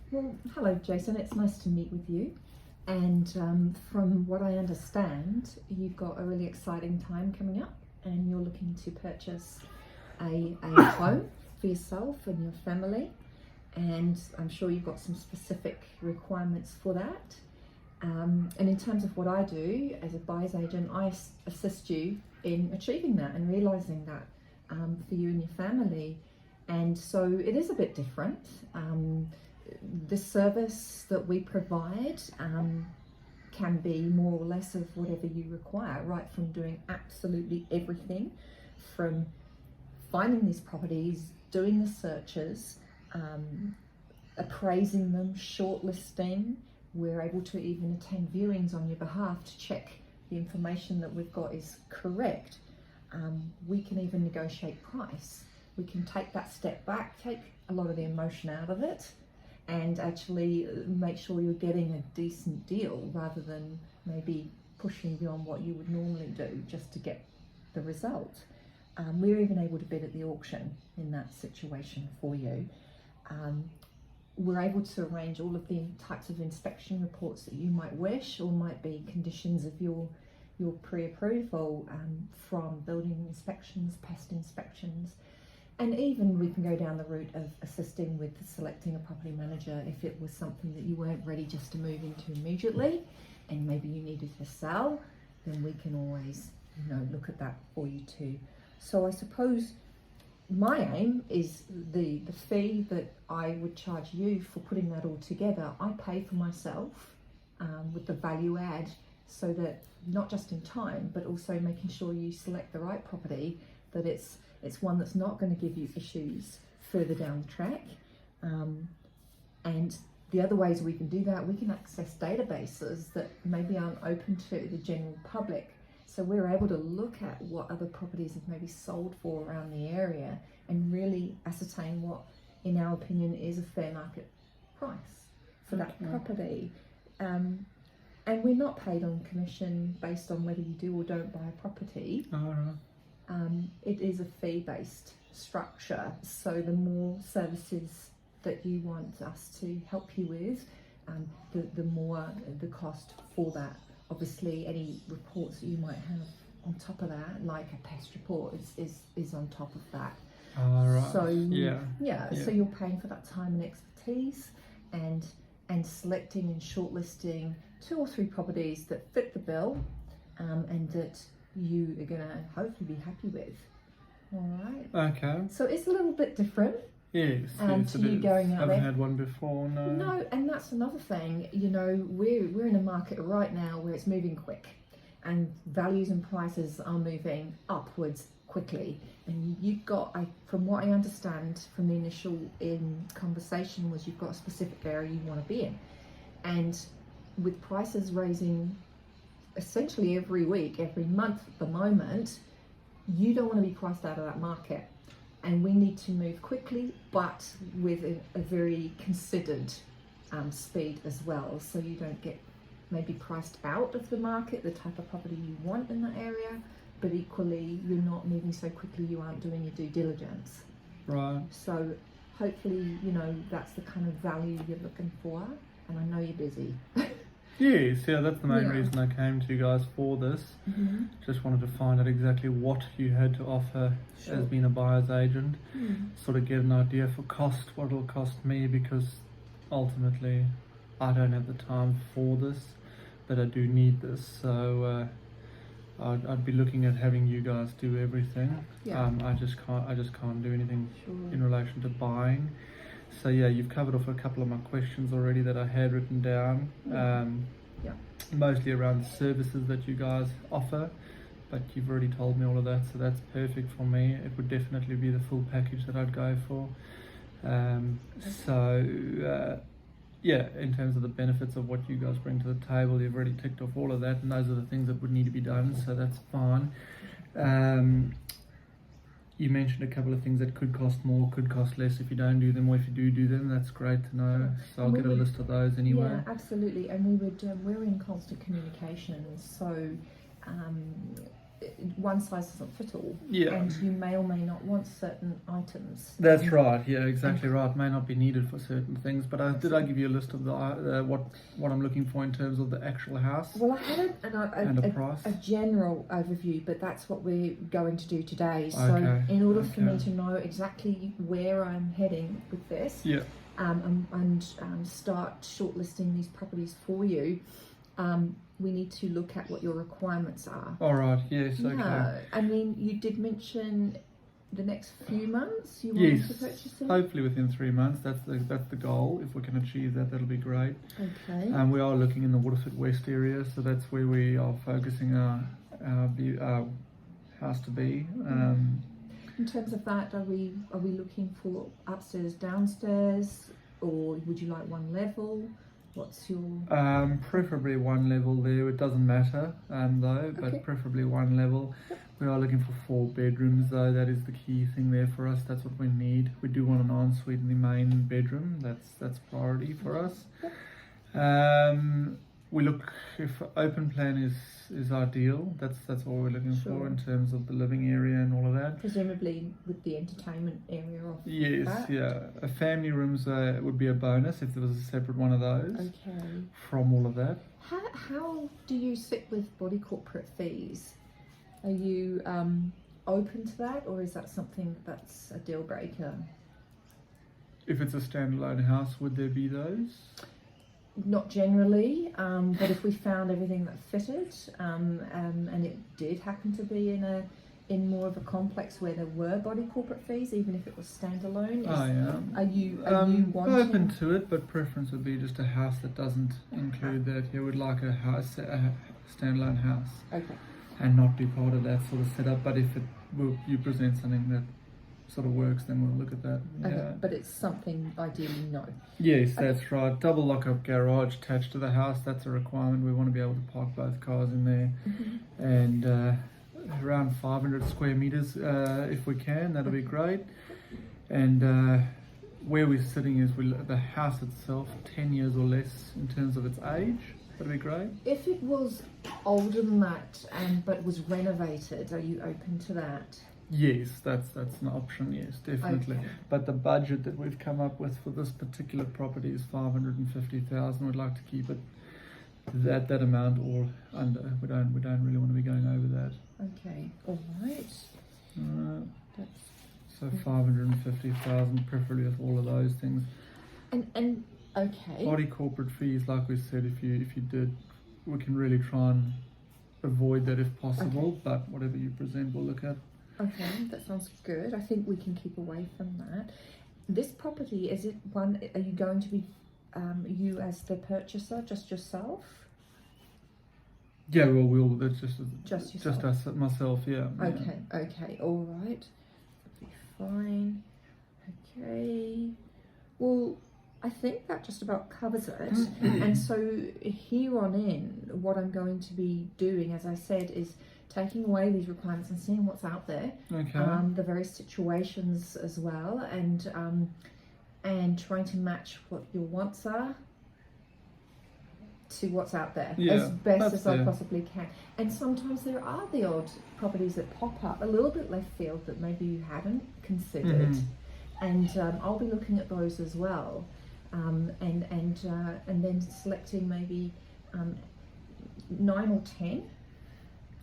Well, hello, Jason. It's nice to meet with you. And from what I understand, you've got a really exciting time coming up, and you're looking to purchase a home for yourself and your family. And I'm sure you've got some specific requirements for that. And in terms of what I do as a buyer's agent, I assist you in achieving that and realizing that for you and your family. And so it is a bit different. The service that we provide can be more or less of whatever you require, right from doing absolutely everything, from finding these properties, doing the searches, appraising them, shortlisting. We're able to even attend viewings on your behalf to check the information that we've got is correct. We can even negotiate price. We can take that step back, take a lot of the emotion out of it, and actually make sure you're getting a decent deal rather than maybe pushing beyond what you would normally do just to get the result. We're even able to bid at the auction in that situation for you. We're able to arrange all of the types of inspection reports that you might wish, or might be conditions of your pre-approval, from building inspections, pest inspections. And even we can go down the route of assisting with selecting a property manager if it was something that you weren't ready just to move into immediately and maybe you needed to sell, then we can always, look at that for you too. So I suppose my aim is the fee that I would charge you for putting that all together. I pay for myself with the value add, so that not just in time, but also making sure you select the right property, that it's one that's not going to give you issues further down the track. And the other ways we can do that, we can access databases that maybe aren't open to the general public. So we're able to look at what other properties have maybe sold for around the area and really ascertain what, in our opinion, is a fair market price for that property. And we're not paid on commission based on whether you do or don't buy a property. It is a fee-based structure, so the more services that you want us to help you with, the more the cost for that. Obviously, any reports that you might have on top of that, like a pest report, is on top of that. So so you're paying for that time and expertise, and selecting and shortlisting 2 or 3 properties that fit the bill, and that you are going to hopefully be happy with. All right. Okay. So it's a little bit different. Yes. To you going out there. Haven't had one before, no. No, and that's another thing. We're in a market right now where it's moving quick, and values and prices are moving upwards quickly. And you've got, from what I understand from the initial conversation, was you've got a specific area you want to be in, and with prices raising essentially every week, every month at the moment, you don't want to be priced out of that market. And we need to move quickly, but with a very considered speed as well, so you don't get maybe priced out of the market, the type of property you want in that area, but equally you're not moving so quickly you aren't doing your due diligence. Right. So hopefully, that's the kind of value you're looking for, and I know you're busy. Yes, that's the main reason I came to you guys for this. Just wanted to find out exactly what you had to offer as being a buyer's agent. Sort of get an idea for cost, what it'll cost me, because ultimately I don't have the time for this, but I do need this. So I'd be looking at having you guys do everything. I just can't do anything in relation to buying. So you've covered off a couple of my questions already that I had written down. Mostly around the services that you guys offer, but you've already told me all of that, so that's perfect for me. It would definitely be the full package that I'd go for. In terms of the benefits of what you guys bring to the table, you've already ticked off all of that, and those are the things that would need to be done, so that's fine. You mentioned a couple of things that could cost more, could cost less if you don't do them, or if you do them. That's great to know. So I'll get a list of those anyway. Yeah, absolutely. And we're in constant communication. So one size doesn't fit all, Yeah. and you may or may not want certain items. That's right. Yeah, exactly right. May not be needed for certain things, but did I give you a list of the what I'm looking for in terms of the actual house Well, I had and the price? a general overview, but that's what we're going to do today. So, Okay, in order for me okay. to know exactly where I'm heading with this, Yeah. and start shortlisting these properties for you, we need to look at what your requirements are. All right. Yes. Okay. Yeah, I mean, you did mention the next few months you wanted Yes. to purchase them. Hopefully within 3 months. That's the goal. If we can achieve that, that'll be great. Okay. We are looking in the Waterford West area, so that's where we are focusing our house to be. In terms of that, are we looking for upstairs, downstairs, or would you like one level? What's your Preferably one level there. It doesn't matter though, but Okay. preferably one level. We are looking for 4 bedrooms though. That is the key thing there for us. That's what we need. We do want an ensuite in the main bedroom. That's priority for us. We look if open plan is ideal. That's what we're looking Sure. for in terms of the living area and all of that. presumably with the entertainment area off? Yes, that? yeah. A family rooms would be a bonus if there was a separate one of those Okay. from all of that. How do you sit with body corporate fees? Are you open to that, or is that something that's a deal breaker? If it's a standalone house, would there be those? Not generally, but if we found everything that fitted, and it did happen to be in more of a complex where there were body corporate fees, even if it was standalone, are you wanting? Open to it, but preference would be just a house that doesn't include that. You would like a standalone house Okay. and not be part of that sort of setup. But if you present something that sort of works, then we'll look at that. Okay, Yeah. but it's something ideally no. Yes, that's right. Double lock-up garage attached to the house. That's a requirement. We want to be able to park both cars in there, and around 500 square meters, if we can. That'll be great. And where we're sitting is the house itself 10 years or less in terms of its age. That'd be great. If it was older than that, but was renovated, are you open to that? Yes, that's an option. Yes, definitely. Okay. But the budget that we've come up with for this particular property is 550,000. We'd like to keep it that amount or under. We don't really want to be going over that. Okay, all right. That's So 550,000, preferably with all of those things. and okay. Body corporate fees, like we said, if you did, we can really try and avoid that if possible. Okay. But whatever you present, we'll look at. Okay, that sounds good. I think we can keep away from that. This property, is it one? Are you going to be you as the purchaser, just yourself? Yeah, well, that's just yourself. us, myself. Yeah. Okay, all right. That'll be fine. Okay. Well, I think that just about covers it. And so here on in, what I'm going to be doing, as I said, is taking away these requirements and seeing what's out there, Okay. the various situations as well, and trying to match what your wants are to what's out there as best as I possibly can. And sometimes there are the odd properties that pop up a little bit left field that maybe you hadn't considered, and I'll be looking at those as well, and then selecting maybe 9 or 10.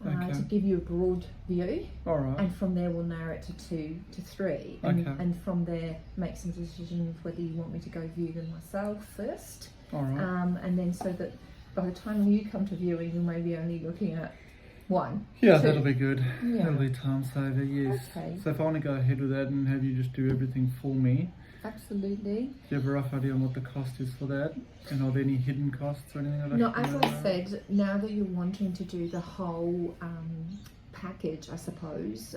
To give you a broad view, All right. and from there we'll narrow it to 2 to 3, and from there make some decisions whether you want me to go view them myself first, All right. and then so that by the time you come to viewing you may be only looking at 1. Yeah, 2. that'll be good. Yeah. That'll be time saver. Yes. Okay. So if I want to go ahead with that and have you just do everything for me, Absolutely. do you have a rough idea on what the cost is for that? And are there any hidden costs or anything like that? No, as I said, now that you're wanting to do the whole package, I suppose,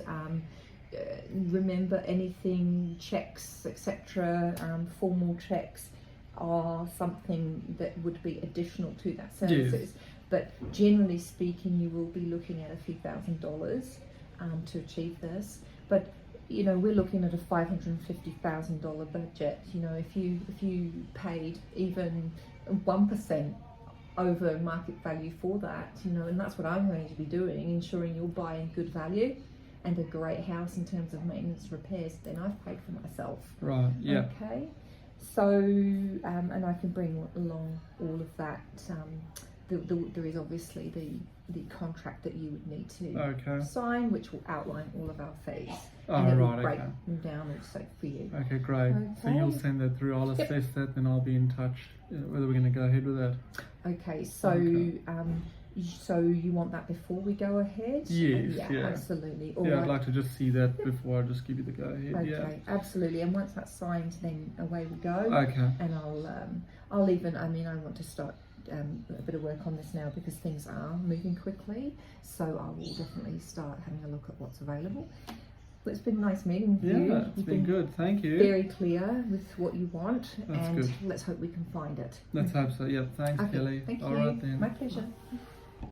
remember anything, checks, etc., formal checks are something that would be additional to that services. Yes. But generally speaking, you will be looking at a few $1,000s to achieve this. But you know, we're looking at a $550,000 budget. You know, if you paid even 1% over market value for that, you know, and that's what I'm going to be doing, ensuring you're buying good value and a great house in terms of maintenance repairs. Then I've paid for myself. Right. Yeah. Okay. So, and I can bring along all of that. There is obviously the contract that you would need to sign, which will outline all of our fees. And it will break them down also for you. Okay, great. So you'll send that through. I'll assess that, then I'll be in touch whether we're going to go ahead with that. Okay. So, so you want that before we go ahead? Yes. Yeah. Absolutely. All right. I'd like to just see that before I just give you the go ahead. Okay. Absolutely. And once that's signed, then away we go. Okay. And I'll even. I mean, I want to start a bit of work on this now because things are moving quickly. So I will definitely start having a look at what's available. But it's been nice meeting with you. Yeah, it's been good. Thank you. Very clear with what you want. That's and good. let's hope we can find it. Let's hope so. Yep. Thanks, Okay, Kelly. Thank you. All right then. My pleasure.